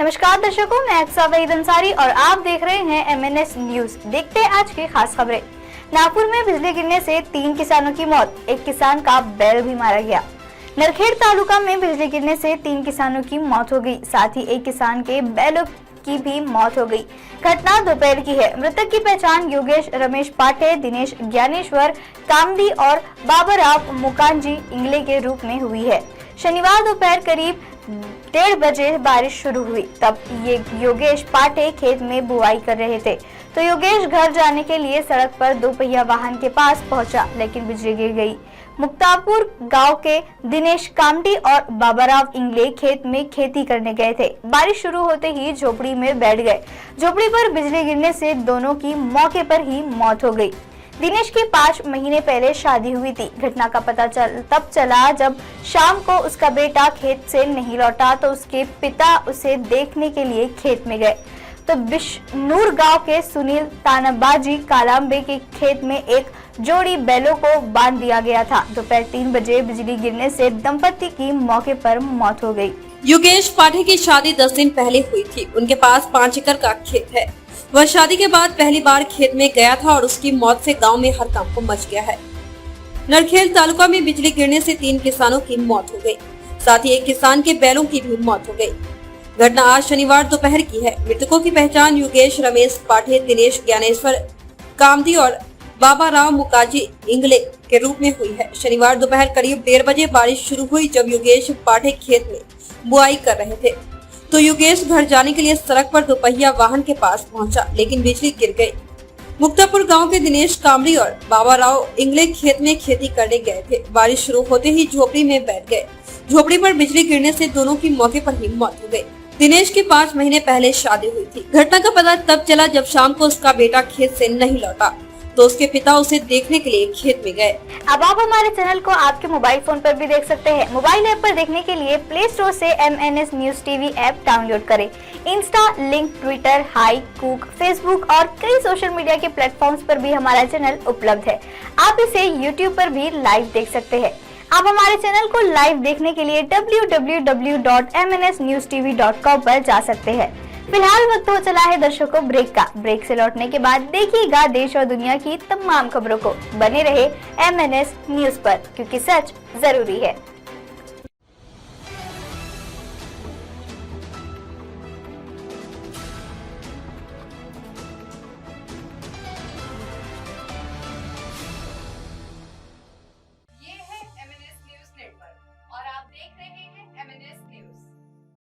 नमस्कार दर्शकों, मैं अक्सा वहीद अंसारी और आप देख रहे हैं MNS न्यूज। देखते हैं आज की खास खबरें। नागपुर में बिजली गिरने से 3 किसानों की मौत, एक किसान का बैल भी मारा गया। नरखेड़ तालुका में बिजली गिरने से 3 किसानों की मौत हो गई, साथ ही एक किसान के बैलों की भी मौत हो गई। घटना दोपहर की है। मृतक की पहचान योगेश रमेश पाठे, दिनेश ज्ञानेश्वर कामदी और बाबूराव मुकांजी इंगले के रूप में हुई है। शनिवार दोपहर करीब 1:30 बजे बारिश शुरू हुई। तब ये योगेश पाठे खेत में बुआई कर रहे थे तो योगेश घर जाने के लिए सड़क पर 2 पहिया वाहन के पास पहुंचा, लेकिन बिजली गिर गई। मुक्तापुर गांव के दिनेश कामडी और बाबूराव इंगले खेत में खेती करने गए थे। बारिश शुरू होते ही झोपड़ी में बैठ गए। झोपड़ी पर बिजली गिरने से दोनों की मौके पर ही मौत हो गई। दिनेश की 5 महीने पहले शादी हुई थी। घटना का पता तब चला जब शाम को उसका बेटा खेत से नहीं लौटा तो उसके पिता उसे देखने के लिए खेत में गए तो बिशनूर गांव के सुनील तानाबाजी कालाम्बे के खेत में एक जोड़ी बैलों को बांध दिया गया था। दोपहर 3 बजे बिजली गिरने से दंपति की मौके पर मौत हो गई। योगेश पाठे की शादी 10 दिन पहले हुई थी। उनके पास 5 एकड़ का खेत है। वह शादी के बाद पहली बार खेत में गया था और उसकी मौत से गांव में हड़कंप मच गया है। नरखेड़ तालुका में बिजली गिरने से 3 किसानों की मौत हो गई, साथ ही एक किसान के बैलों की भी मौत हो गई। घटना आज शनिवार दोपहर की है। मृतकों की पहचान योगेश रमेश पाठे, दिनेश ज्ञानेश्वर कामदी और बाबूराव मुकाजी इंगले के रूप में हुई है। शनिवार दोपहर करीब 1:30 बजे बारिश शुरू हुई। जब योगेश पाठे खेत में बुआई कर रहे थे तो योगेश घर जाने के लिए सड़क पर 2 पहिया वाहन के पास पहुंचा, लेकिन बिजली गिर गई। मुक्तापुर गांव के दिनेश कामड़ी और बाबूराव इंगले खेत में खेती करने गए थे। बारिश शुरू होते ही झोपड़ी में बैठ गए। झोपड़ी पर बिजली गिरने से दोनों की मौके पर ही मौत हो गई। दिनेश की 5 महीने पहले शादी हुई थी। घटना का पता तब चला जब शाम को उसका बेटा खेत से नहीं लौटा तो उसके पिता उसे देखने के लिए खेत में गए। अब आप हमारे चैनल को आपके मोबाइल फोन पर भी देख सकते हैं। मोबाइल ऐप पर देखने के लिए प्ले स्टोर से MNS news TV app download करें। इंस्टा, लिंक, ट्विटर, हाई, कूक, फेसबुक और कई सोशल मीडिया के प्लेटफॉर्म्स पर भी हमारा चैनल उपलब्ध है। आप इसे यूट्यूब पर भी लाइव देख सकते हैं। आप हमारे चैनल को लाइव देखने के लिए www.mnsnewstv.com पर जा सकते हैं। फिलहाल वक्त हो चला है दर्शकों ब्रेक का। ब्रेक से लौटने के बाद देखिएगा देश और दुनिया की तमाम खबरों को। बने रहे MNS न्यूज पर, क्योंकि सच जरूरी है।